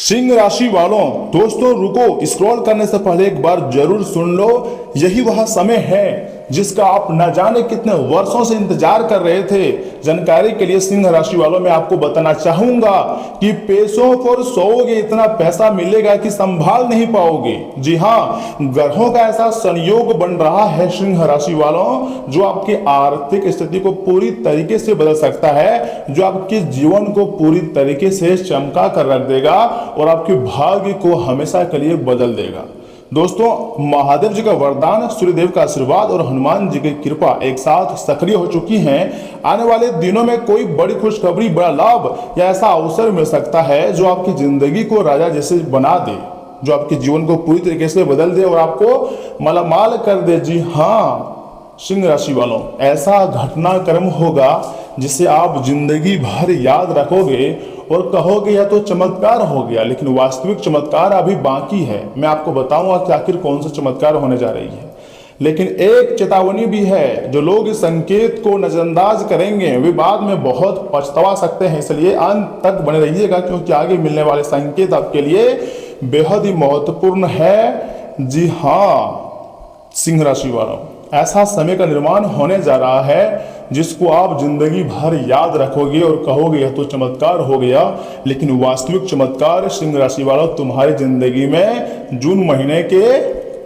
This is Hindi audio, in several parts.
सिंह राशि वालों, दोस्तों रुको, स्क्रॉल करने से पहले एक बार जरूर सुन लो। यही वह समय है जिसका आप न जाने कितने वर्षों से इंतजार कर रहे थे। जानकारी के लिए सिंह राशि वालों, मैं आपको बताना चाहूंगा कि पैसों पर सोओगे इतना पैसा मिलेगा कि संभाल नहीं पाओगे। जी हाँ, ग्रहों का ऐसा संयोग बन रहा है सिंह राशि वालों, जो आपकी आर्थिक स्थिति को पूरी तरीके से बदल सकता है, जो आपके जीवन को पूरी तरीके से चमका कर रख देगा और आपके भाग्य को हमेशा के लिए बदल देगा। दोस्तों, महादेव जी का वरदान, सूर्यदेव का आशीर्वाद और हनुमान जी की कृपा एक साथ सक्रिय हो चुकी हैं। आने वाले दिनों में कोई बड़ी खुशखबरी, बड़ा लाभ या ऐसा अवसर मिल सकता है जो आपकी जिंदगी को राजा जैसे बना दे, जो आपके जीवन को पूरी तरीके से बदल दे और आपको मालामाल कर दे। जी हाँ सिंह राशि वालों, ऐसा घटनाक्रम होगा जिसे आप जिंदगी भर याद रखोगे और कहोगे यह तो चमत्कार हो गया, लेकिन वास्तविक चमत्कार अभी बाकी है। मैं आपको बताऊंगा कि आखिर कौन सा चमत्कार होने जा रही है, लेकिन एक चेतावनी भी है। जो लोग इस संकेत को नजरअंदाज करेंगे वे बाद में बहुत पछता सकते हैं, इसलिए अंत तक बने रहिएगा, क्योंकि आगे मिलने वाले संकेत आपके लिए बेहद ही महत्वपूर्ण है। जी हाँ सिंह राशि वालों, ऐसा समय का निर्माण होने जा रहा है जिसको आप जिंदगी भर याद रखोगे और कहोगे यह तो चमत्कार हो गया, लेकिन वास्तविक चमत्कार सिंह राशि वालों तुम्हारी जिंदगी में जून महीने के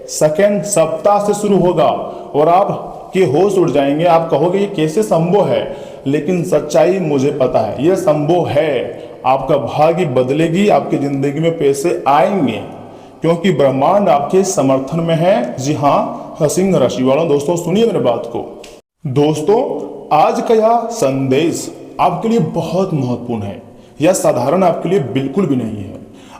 सेकेंड सप्ताह से शुरू होगा और आप के होश उड़ जाएंगे। आप कहोगे ये कैसे संभव है, लेकिन सच्चाई मुझे पता है, यह संभव है। आपका भाग्य बदलेगी, आपकी जिंदगी में पैसे आएंगे, क्योंकि ब्रह्मांड आपके समर्थन में है। जी हाँ सिंह राशि वालों, दोस्तों सुनिए मेरी बात को। दोस्तों, आज का यह संदेश आपके लिए बहुत महत्वपूर्ण है। यह साधारण आपके लिए बिल्कुल भी नहीं है।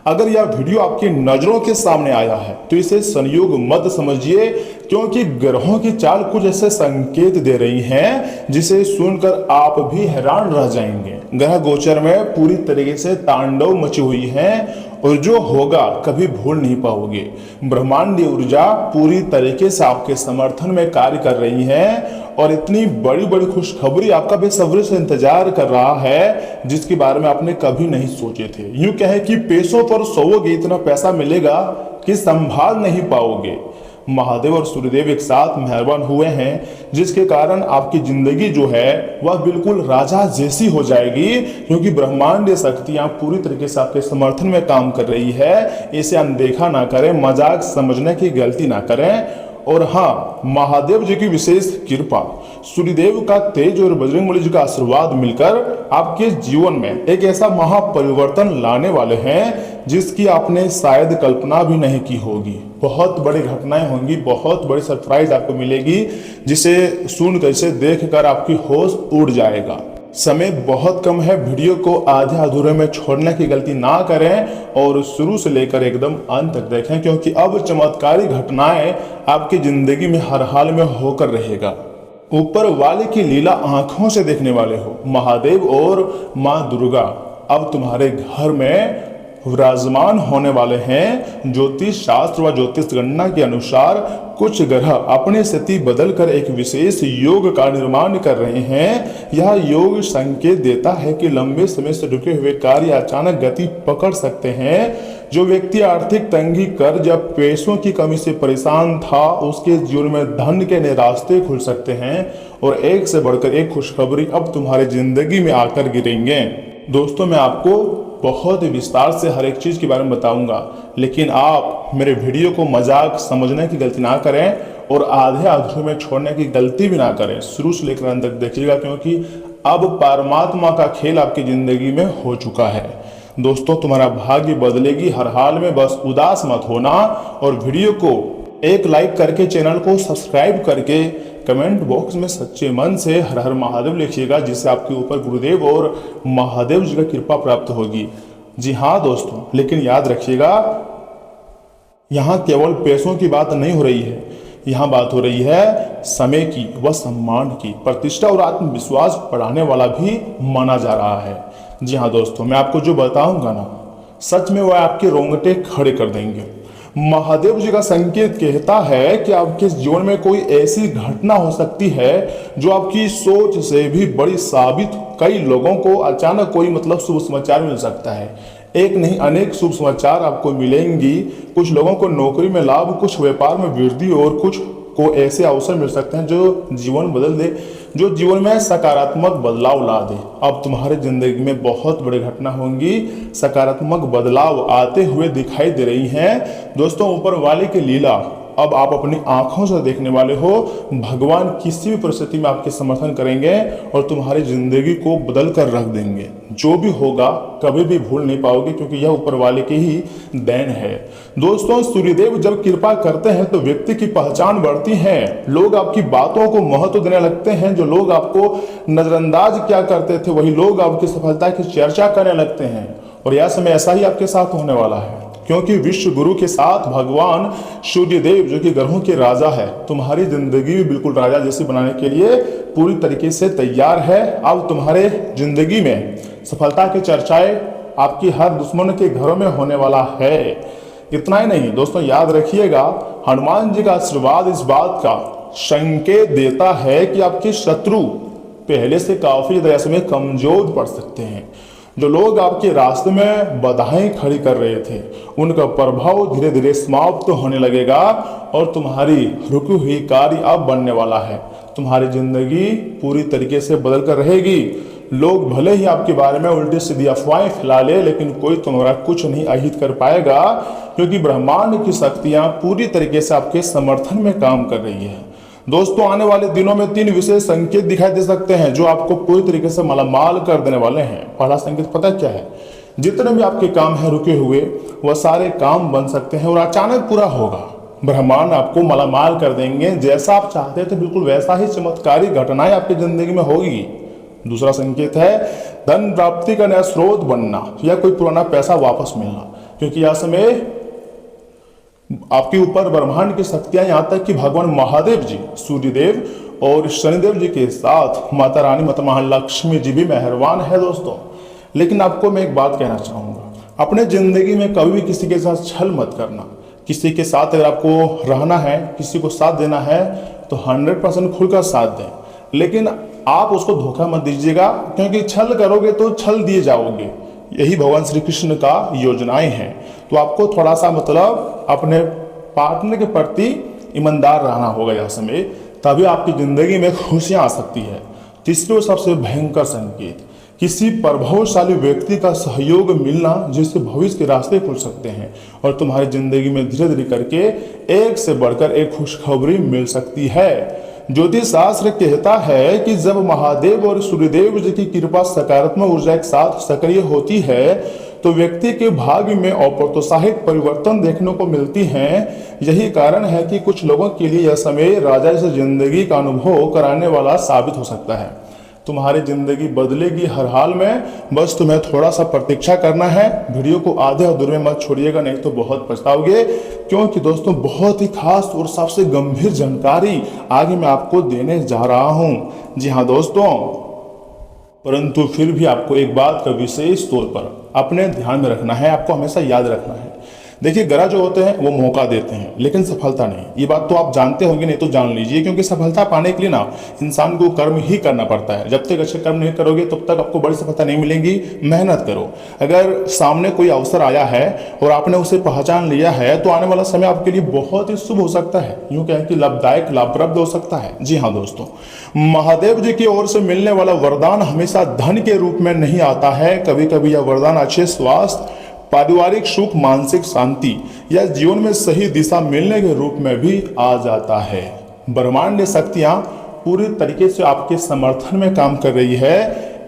अगर यह वीडियो आपकी नजरों के सामने आया है तो इसे संयोग मत समझिए, क्योंकि ग्रहों की चाल कुछ ऐसे संकेत दे रही हैं जिसे सुनकर आप भी हैरान रह जाएंगे। ग्रह गोचर में पूरी तरीके से तांडव मची हुई है और जो होगा कभी भूल नहीं पाओगे। ब्रह्मांडीय ऊर्जा पूरी तरीके से आपके समर्थन में कार्य कर रही है और इतनी बड़ी बड़ी खुशखबरी आपका बेसब्री से इंतजार कर रहा है जिसके बारे में आपने कभी नहीं सोचे थे। यूं कहे कि पैसों पर सोओगे इतना पैसा मिलेगा कि संभाल नहीं पाओगे। महादेव और सूर्यदेव एक साथ मेहरबान हुए हैं, जिसके कारण आपकी जिंदगी जो है वह बिल्कुल राजा जैसी हो जाएगी, क्योंकि ब्रह्मांडीय शक्तियां पूरी तरीके से आपके समर्थन में काम कर रही है। इसे अनदेखा ना करें, मजाक समझने की गलती ना करें। और हाँ, महादेव जी की विशेष कृपा, सूर्यदेव का तेज और बजरंगबली जी का आशीर्वाद मिलकर आपके जीवन में एक ऐसा महापरिवर्तन लाने वाले हैं जिसकी आपने शायद कल्पना भी नहीं की होगी। बहुत बड़ी घटनाएं होंगी, बहुत बड़ी सरप्राइज आपको मिलेगी, जिसे सुनकर, इसे देखकर आपकी होश उड़ जाएगा। समय बहुत कम है, वीडियो को आधे अधूरे में छोड़ने की गलती ना करें और शुरू से लेकर एकदम अंत तक देखें, क्योंकि अब चमत्कारी घटनाएं आपकी जिंदगी में हर हाल में होकर रहेगा। ऊपर वाले की लीला आंखों से देखने वाले हो। महादेव और माँ दुर्गा अब तुम्हारे घर में विराजमान होने वाले हैं। ज्योतिष शास्त्र व ज्योतिष गणना के अनुसार कुछ ग्रह अपनी स्थिति बदलकर एक विशेष योग का निर्माण कर रहे हैं। यह योग संकेत देता है कि लंबे समय से रुके हुए कार्य अचानक गति पकड़ सकते हैं। जो व्यक्ति आर्थिक तंगी, कर्ज या पैसों की कमी से परेशान था, उसके जीवन में धन के नए रास्ते खुल सकते हैं और एक से बढ़कर एक खुशखबरी अब तुम्हारी जिंदगी में आकर गिरेंगे। दोस्तों, मैं आपको बहुत विस्तार से हर एक चीज के बारे में बताऊंगा, लेकिन आप मेरे वीडियो को मजाक समझने की गलती ना करें और आधे अधूरे में छोड़ने की गलती भी ना करें। शुरू से लेकर अंत तक देखिएगा, क्योंकि अब परमात्मा का खेल आपकी जिंदगी में हो चुका है। दोस्तों, तुम्हारा भाग्य बदलेगी हर हाल में, बस उदास मत होना और वीडियो को एक लाइक करके, चैनल को सब्सक्राइब करके कमेंट बॉक्स में सच्चे मन से हर हर महादेव लिखिएगा, जिससे आपके ऊपर गुरुदेव और महादेव जी की कृपा प्राप्त होगी। जी हाँ दोस्तों, लेकिन याद रखिएगा, यहाँ केवल पैसों की बात नहीं हो रही है, यहाँ बात हो रही है समय की व सम्मान की। प्रतिष्ठा और आत्मविश्वास बढ़ाने वाला भी माना जा रहा है। जी हाँ दोस्तों, मैं आपको जो बताऊंगा ना, सच में वह आपके रोंगटे खड़े कर देंगे। महादेव जी का संकेत कहता है कि आपके जीवन में कोई ऐसी घटना हो सकती है जो आपकी सोच से भी बड़ी साबित। कई लोगों को अचानक कोई शुभ समाचार मिल सकता है। एक नहीं अनेक शुभ समाचार आपको मिलेंगी। कुछ लोगों को नौकरी में लाभ, कुछ व्यापार में वृद्धि और कुछ को ऐसे अवसर मिल सकते हैं जो जीवन बदल दे, जो जीवन में सकारात्मक बदलाव ला दे। अब तुम्हारी जिंदगी में बहुत बड़ी घटना होंगी, सकारात्मक बदलाव आते हुए दिखाई दे रही हैं। दोस्तों, ऊपर वाले की लीला अब आप अपनी आंखों से देखने वाले हो। भगवान किसी भी परिस्थिति में आपके समर्थन करेंगे और तुम्हारी जिंदगी को बदल कर रख देंगे। जो भी होगा कभी भी भूल नहीं पाओगे, क्योंकि यह ऊपर वाले की ही देन है। दोस्तों, सूर्यदेव जब कृपा करते हैं तो व्यक्ति की पहचान बढ़ती है। लोग आपकी बातों को महत्व देने लगते हैं। जो लोग आपको नजरअंदाज क्या करते थे, वही लोग आपकी सफलता की चर्चा करने लगते हैं। और यह समय ऐसा ही आपके साथ होने वाला है, क्योंकि विश्व गुरु के साथ भगवान सूर्यदेव, जो कि ग्रहों के राजा है, तुम्हारी जिंदगी भी बिल्कुल राजा जैसी बनाने के लिए पूरी तरीके से तैयार है। अब तुम्हारे जिंदगी में सफलता की चर्चाएं आपकी हर दुश्मन के घरों में होने वाला है। इतना ही नहीं दोस्तों, याद रखिएगा, हनुमान जी का आशीर्वाद इस बात का संकेत देता है कि आपके शत्रु पहले से काफी ज्यादा समय कमजोर पड़ सकते हैं। जो लोग आपके रास्ते में बाधाएं खड़ी कर रहे थे, उनका प्रभाव धीरे धीरे समाप्त होने लगेगा और तुम्हारी रुकी हुई कार्य अब बनने वाला है। तुम्हारी जिंदगी पूरी तरीके से बदल कर रहेगी। लोग भले ही आपके बारे में उल्टी सीधी अफवाहें फैला ले, लेकिन कोई तुम्हारा कुछ नहीं अहित कर पाएगा, क्योंकि ब्रह्मांड की शक्तियां पूरी तरीके से आपके समर्थन में काम कर रही है। दोस्तों, आने वाले दिनों में 3 विशेष संकेत दिखाई दे सकते हैं जो आपको पूरी तरीके से मालामाल कर देने वाले हैं। पहला संकेत पता क्या है? जितने भी आपके काम हैं रुके हुए, वह सारे काम बन सकते हैं और अचानक पूरा होगा। ब्रह्मांड आपको मालामाल कर देंगे। जैसा आप चाहते थे बिल्कुल वैसा ही चमत्कारी घटनाएं आपकी जिंदगी में होगी। दूसरा संकेत है धन प्राप्ति का नया स्रोत बनना या कोई पुराना पैसा वापस मिलना, क्योंकि यह समय आपके ऊपर ब्रह्मांड की शक्तियां, यहां तक कि भगवान महादेव जी, सूर्यदेव और शनिदेव जी के साथ माता रानी, माता महालक्ष्मी जी भी मेहरबान है दोस्तों। लेकिन आपको मैं एक बात कहना चाहूंगा, अपने जिंदगी में कभी भी किसी के साथ छल मत करना। किसी के साथ अगर आपको रहना है, किसी को साथ देना है, तो 100% खुलकर साथ दें, लेकिन आप उसको धोखा मत दीजिएगा, क्योंकि छल करोगे तो छल दिए जाओगे। यही भगवान श्री कृष्ण का योजनाएं हैं। तो आपको थोड़ा सा मतलब अपने पार्टनर के प्रति ईमानदार रहना होगा यह समय, तभी आपकी जिंदगी में खुशियां आ सकती है। तीसरी और सबसे भयंकर संकेत, किसी प्रभावशाली व्यक्ति का सहयोग मिलना, जिससे भविष्य के रास्ते खुल सकते हैं और तुम्हारी जिंदगी में धीरे धीरे करके एक से बढ़कर एक खुशखबरी मिल सकती है। ज्योतिष शास्त्र कहता है कि जब महादेव और सूर्यदेव जी की कृपा सकारात्मक ऊर्जा एक साथ सक्रिय होती है, तो व्यक्ति के भाग्य में अप्रोत्साहित परिवर्तन देखने को मिलती हैं। यही कारण है कि कुछ लोगों के लिए यह समय राजा जैसे जिंदगी का अनुभव कराने वाला साबित हो सकता है। तुम्हारी जिंदगी बदलेगी हर हाल में, बस तुम्हें थोड़ा सा प्रतीक्षा करना है। वीडियो को आधे अधूरे में मत छोड़िएगा, नहीं तो बहुत पछताओगे, क्योंकि दोस्तों बहुत ही खास और सबसे गंभीर जानकारी आगे मैं आपको देने जा रहा हूं। जी हाँ दोस्तों, परंतु फिर भी आपको एक बात का विशेष तौर पर अपने ध्यान में रखना है, आपको हमेशा याद रखना है। देखिए, ग्रह जो होते हैं वो मौका देते हैं, लेकिन सफलता नहीं। ये बात तो आप जानते होंगे, नहीं तो जान लीजिए, क्योंकि सफलता पाने के लिए ना इंसान को कर्म ही करना पड़ता है। जब तक अच्छे कर्म नहीं करोगे तब तक आपको बड़ी सफलता नहीं मिलेगी। मेहनत करो। अगर सामने कोई अवसर आया है और आपने उसे पहचान लिया है, तो आने वाला समय आपके लिए बहुत ही शुभ हो सकता है, यूं कहें कि लाभदायक, लाभप्रद हो सकता है। जी हाँ दोस्तों, महादेव जी की ओर से मिलने वाला वरदान हमेशा धन के रूप में नहीं आता है। कभी कभी यह वरदान अच्छे स्वास्थ्य, पारिवारिक सुख, मानसिक शांति या जीवन में सही दिशा मिलने के रूप में भी आ जाता है। ब्रह्मांड शक्तियां पूरी तरीके से आपके समर्थन में काम कर रही है।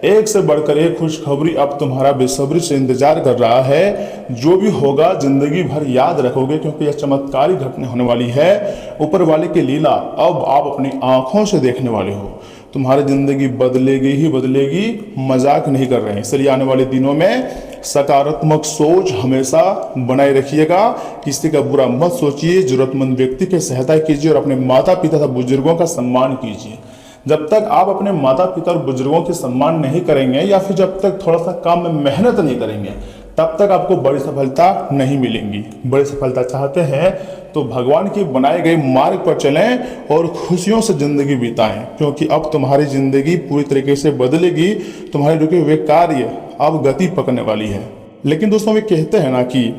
एक से बढ़कर एक खुशखबरी अब तुम्हारा बेसब्री से इंतजार कर रहा है। जो भी होगा जिंदगी भर याद रखोगे, क्योंकि यह चमत्कारी घटना होने वाली है। ऊपर वाले की लीला अब आप अपनी आंखों से देखने वाले हो। तुम्हारी जिंदगी बदलेगी ही बदलेगी, मजाक नहीं कर रहे हैं। इसलिए आने वाले दिनों में सकारात्मक सोच हमेशा बनाए रखिएगा। किसी का बुरा मत सोचिए, जरूरतमंद व्यक्ति की सहायता कीजिए और अपने माता पिता तथा बुजुर्गों का सम्मान कीजिए। जब तक आप अपने माता पिता और बुजुर्गों के सम्मान नहीं करेंगे, या फिर जब तक थोड़ा सा काम में मेहनत नहीं करेंगे, तब तक आपको बड़ी सफलता नहीं मिलेंगी। बड़ी सफलता चाहते हैं तो भगवान की बनाए गए मार्ग पर चलें और खुशियों से जिंदगी बिताएं, क्योंकि अब तुम्हारी जिंदगी पूरी तरीके से बदलेगी। तुम्हारे रुके हुए कार्य अब गति पकड़ने वाली है। लेकिन दोस्तों वे कहते हैं ना कि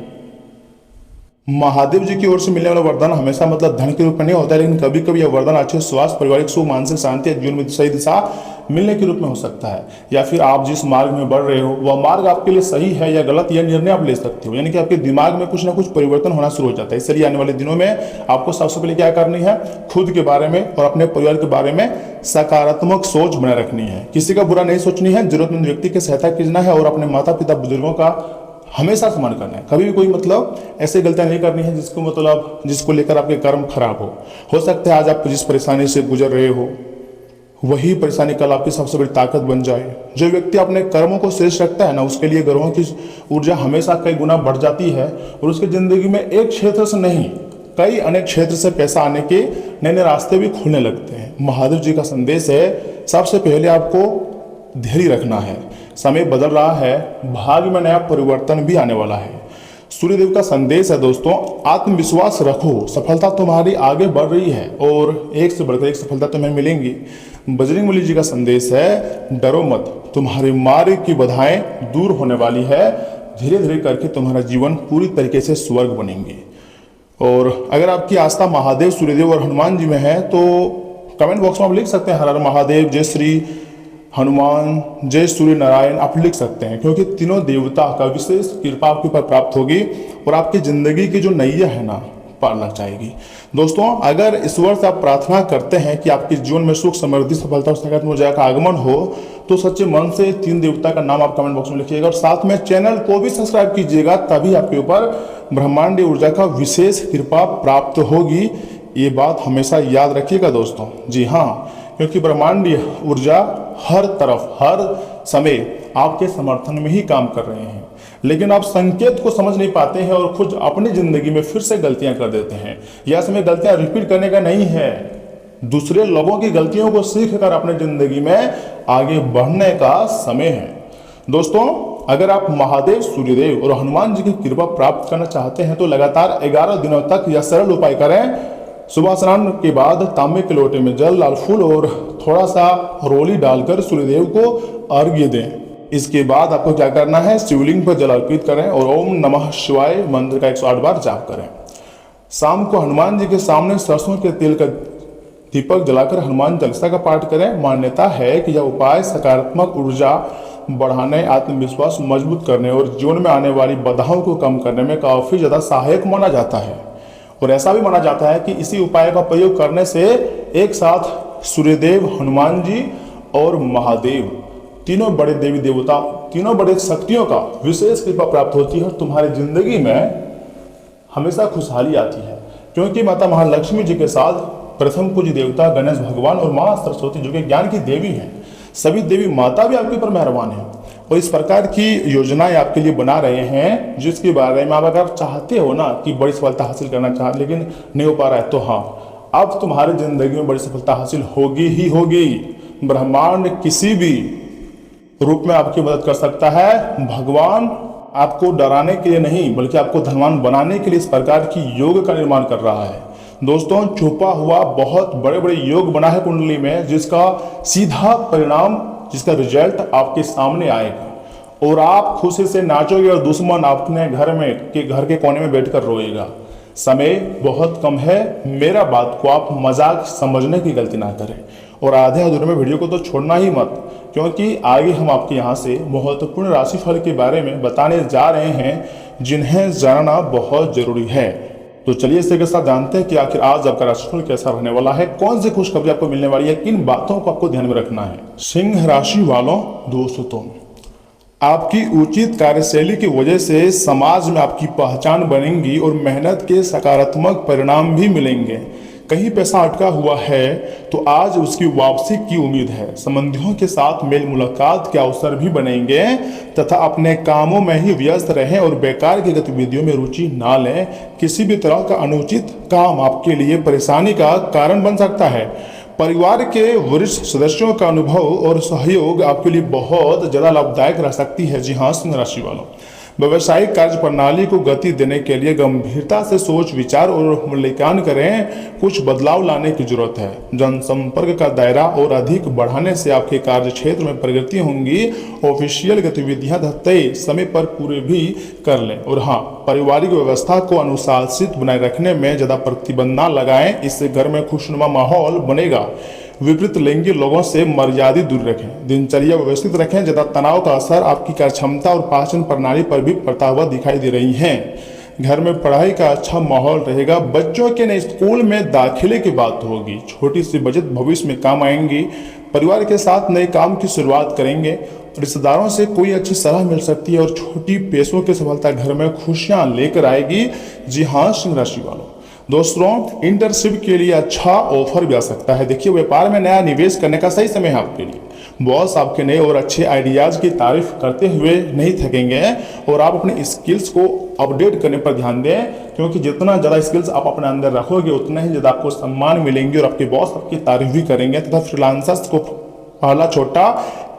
महादेव जी की ओर से मिलने वाला वरदान हमेशा मतलब धन के रूप में नहीं होता है, लेकिन कभी कभी यह वरदान अच्छे स्वास्थ्य, पारिवारिक सुख, मानसिक शांति, जीवन में सही दिशा मिलने के रूप में हो सकता है। या फिर आप जिस मार्ग में बढ़ रहे हो वह मार्ग आपके लिए सही है या गलत, यह निर्णय आप ले सकते हो। यानी कि आपके दिमाग में कुछ ना कुछ परिवर्तन होना शुरू हो जाता है। इसलिए आने वाले दिनों में आपको सबसे पहले क्या करनी है, खुद के बारे में और अपने परिवार के बारे में सकारात्मक सोच बनाए रखनी है। किसी का बुरा नहीं सोचनी है, जरूरतमंद व्यक्ति की सहायता कीजना है और अपने माता पिता बुजुर्गों का हमेशा सम्मान करना है। कभी भी कोई मतलब ऐसी गलतियां नहीं करनी है जिसको लेकर आपके कर्म खराब हो सकता है आज आप जिस परेशानी से गुजर रहे हो वही परेशानी कल आपकी सबसे बड़ी ताकत बन जाए। जो व्यक्ति अपने कर्मों को श्रेष्ठ रखता है ना, उसके लिए ग्रहों की ऊर्जा हमेशा कई गुना बढ़ जाती है और उसकी जिंदगी में एक क्षेत्र से नहीं कई अनेक क्षेत्र से पैसा आने के नए नए रास्ते भी खुलने लगते हैं। महादेव जी का संदेश है, सबसे पहले आपको धैर्य रखना है। समय बदल रहा है, भाग्य में नया परिवर्तन भी आने वाला है। सूर्यदेव का संदेश है दोस्तों, आत्मविश्वास रखो, सफलता तुम्हारी आगे बढ़ रही है और एक से बढ़कर एक सफलता तुम्हें मिलेंगी। बजरंगबली जी का संदेश है, डरो मत, तुम्हारे मार्ग की बाधाएं दूर होने वाली है, धीरे धीरे करके तुम्हारा जीवन पूरी तरीके से स्वर्ग बनेंगे। और अगर आपकी आस्था महादेव, सूर्यदेव और हनुमान जी में है तो कमेंट बॉक्स में आप लिख सकते हैं हर हर महादेव, जय श्री हनुमान, जय सूर्य नारायण आप लिख सकते हैं, क्योंकि तीनों देवता का विशेष कृपा आपके ऊपर प्राप्त होगी और आपकी जिंदगी की जो नैया है ना पार लग जाएगी। दोस्तों अगर ईश्वर से आप प्रार्थना करते हैं कि आपके जीवन में सुख, समृद्धि, सफलता और सकारात्मक ऊर्जा का आगमन हो तो सच्चे मन से तीन देवता का नाम आप कमेंट बॉक्स में लिखिएगा और साथ में चैनल को भी सब्सक्राइब कीजिएगा, तभी आपके ऊपर ब्रह्मांडीय ऊर्जा का विशेष कृपा प्राप्त होगी। ये बात हमेशा याद रखिएगा दोस्तों। जी हाँ, क्योंकि ब्रह्मांडीय ऊर्जा हर तरफ हर समय आपके समर्थन में ही काम कर रहे हैं, लेकिन आप संकेत को समझ नहीं पाते हैं और खुद अपनी जिंदगी में फिर से गलतियां कर देते हैं। यह समय गलतियां रिपीट करने का नहीं है, दूसरे लोगों की गलतियों को सीख कर अपने जिंदगी में आगे बढ़ने का समय है। दोस्तों अगर आप महादेव, सूर्यदेव और हनुमान जी की कृपा प्राप्त करना चाहते हैं तो लगातार 11 दिनों तक यह सरल उपाय करें। सुबह स्नान के बाद तांबे के लोटे में जल, लाल फूल और थोड़ा सा रोली डालकर सूर्यदेव को अर्घ्य दें। इसके बाद आपको क्या करना है, शिवलिंग पर जल अर्पित करें और ओम नमः शिवाय मंत्र का 108 बार जाप करें। शाम को हनुमान जी के सामने सरसों के तेल का दीपक जलाकर हनुमान चालीसा का पाठ करें। मान्यता है कि यह उपाय सकारात्मक ऊर्जा बढ़ाने, आत्मविश्वास मजबूत करने और जीवन में आने वाली बाधाओं को कम करने में काफी ज्यादा सहायक माना जाता है। और ऐसा भी माना जाता है कि इसी उपाय का प्रयोग करने से एक साथ सूर्यदेव, हनुमान जी और महादेव तीनों बड़े देवी देवता, तीनों बड़े शक्तियों का विशेष कृपा प्राप्त होती है और तुम्हारी जिंदगी में हमेशा खुशहाली आती है। क्योंकि माता महालक्ष्मी जी के साथ प्रथम पूज्य देवता गणेश भगवान और माँ सरस्वती जो कि ज्ञान की देवी हैं, सभी देवी माता भी आपके ऊपर मेहरबान है और इस प्रकार की योजनाएं आपके लिए बना रहे हैं जिसके बारे में आप अगर चाहते हो ना कि बड़ी सफलता हासिल करना चाहते लेकिन नहीं हो पा रहा है, तो हाँ अब तुम्हारी जिंदगी में बड़ी सफलता हासिल होगी ही होगी। ब्रह्मांड किसी भी रूप में आपकी मदद कर सकता है। भगवान आपको डराने के लिए नहीं बल्कि आपको धनवान बनाने के लिए इस प्रकार की योग का निर्माण कर रहा है। दोस्तों छुपा हुआ बहुत बड़े बड़े योग बना है कुंडली में, जिसका सीधा परिणाम, जिसका रिजल्ट आपके सामने आएगा और आप खुशी से नाचोगे और दुश्मन अपने घर के कोने में बैठकर रोएगा। समय बहुत कम है, मेरा बात को आप मजाक समझने की गलती ना करें और आधे अधूरे में वीडियो को तो छोड़ना ही मत, क्योंकि आगे हम आपके यहाँ से महत्वपूर्ण राशिफल के बारे में बताने जा रहे हैं जिन्हें जानना बहुत जरूरी है। तो चलिए इसी के साथ जानते हैं कि आखिर आज आपका राशिफल कैसा रहने वाला है, कौन सी खुशखबरी आपको मिलने वाली है, किन बातों को आपको ध्यान में रखना है। सिंह राशि वालों, दोस्तों आपकी उचित कार्यशैली की वजह से समाज में आपकी पहचान बनेगी और मेहनत के सकारात्मक परिणाम भी मिलेंगे। कहीं पैसा अटका हुआ है तो आज उसकी वापसी की उम्मीद है। संबंधियों के साथ मेल मुलाकात के अवसर भी बनेंगे तथा अपने कामों में ही व्यस्त रहें और बेकार की गतिविधियों में रुचि ना लें। किसी भी तरह का अनुचित काम आपके लिए परेशानी का कारण बन सकता है। परिवार के वरिष्ठ सदस्यों का अनुभव और सहयोग आपके लिए बहुत ज़्यादा लाभदायक रह सकती है। जी हाँ सिंह राशि वालों, व्यवसायिक कार्य प्रणाली को गति देने के लिए गंभीरता से सोच विचार और मूल्यांकन करें। कुछ बदलाव लाने की जरूरत है। जनसंपर्क का दायरा और अधिक बढ़ाने से आपके कार्य क्षेत्र में प्रगति होंगी। ऑफिशियल गतिविधियां तय समय पर पूरे भी कर लें। और हाँ, पारिवारिक व्यवस्था को अनुशासित बनाए रखने में ज्यादा प्रतिबंध न लगाएं, इससे घर में खुशनुमा माहौल बनेगा। विपरीत लिंगी लोगों से मर्यादित दूर रखें। दिनचर्या व्यवस्थित रखें। ज्यादा तनाव का असर आपकी कार्य क्षमता और पाचन प्रणाली पर भी पड़ता हुआ दिखाई दे रही है। घर में पढ़ाई का अच्छा माहौल रहेगा। बच्चों के नए स्कूल में दाखिले की बात होगी। छोटी सी बचत भविष्य में काम आएंगी। परिवार के साथ नए काम की शुरुआत करेंगे। रिश्तेदारों से कोई अच्छी सलाह मिल सकती है और छोटी पैसों की सफलता घर में खुशियां लेकर आएगी। जी हाँ, सिंह राशि वालों, दोस्तों इंटर्नशिप के लिए अच्छा ऑफर भी आ सकता है। देखिए, व्यापार में नया निवेश करने का सही समय है आपके लिए। बॉस आपके नए और अच्छे आइडियाज की तारीफ करते हुए नहीं थकेंगे और आप अपने स्किल्स को अपडेट करने पर ध्यान दें, क्योंकि जितना ज़्यादा स्किल्स आप अपने अंदर रखोगे उतना ही ज़्यादा आपको सम्मान मिलेंगे और आपके बॉस आपकी तारीफ भी करेंगे तथा फ्रीलांसर्स को पहला छोटा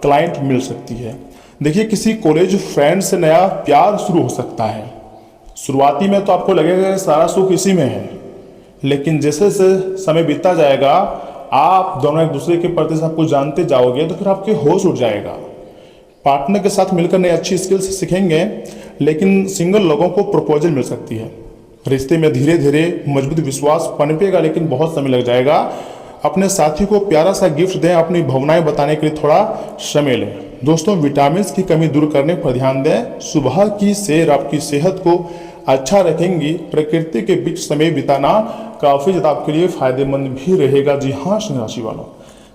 क्लाइंट मिल सकती है। देखिए, किसी कॉलेज फ्रेंड से नया प्यार शुरू हो सकता है। शुरुआती में तो आपको लगेगा सारा सुख इसी में है, लेकिन जैसे जैसे समय बीतता जाएगा, आप दोनों एक दूसरे के प्रति सब कुछ जानते जाओगे तो फिर आपके होश उड़ जाएगा। पार्टनर के साथ मिलकर नए अच्छी स्किल्स सीखेंगे। लेकिन सिंगल लोगों को प्रपोजल मिल सकती है। रिश्ते में धीरे धीरे मजबूत विश्वास पनपेगा, लेकिन बहुत समय लग जाएगा। अपने साथी को प्यारा सा गिफ्ट दें। अपनी भावनाएं बताने के लिए थोड़ा समय लें। दोस्तों, विटामिन की कमी दूर करने पर ध्यान दें। सुबह की सैर आपकी सेहत को अच्छा रखेंगी। प्रकृति के बीच समय बिताना काफ़ी ज़्यादा आपके लिए फायदेमंद भी रहेगा। जी हाँ, सिंह राशि वालों,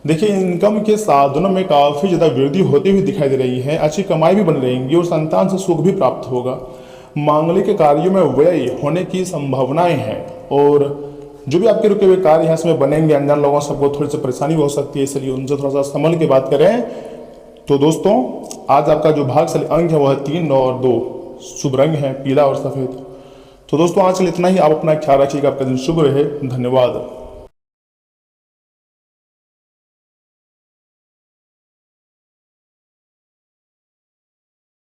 देखिए इनकम के साधनों में काफ़ी ज़्यादा वृद्धि होती हुई दिखाई दे रही है। अच्छी कमाई भी बन रहेंगी और संतान से सुख भी प्राप्त होगा। मांगलिक कार्यों में व्यय होने की संभावनाएं हैं और जो भी आपके रुके हुए कार्य हैं इसमें बनेंगे। अनजान लोगों से आपको थोड़ी सी परेशानी हो सकती है, इसलिए उनसे थोड़ा सा संभल के बात करें। तो दोस्तों, आज आपका जो भाग्यशाली अंक है वह 3 और 2। शुभ रंग है पीला और सफेद। तो दोस्तों, आज के लिए इतना ही। आप अपना ख्याल रखिएगा। आपका दिन शुभ रहे। धन्यवाद।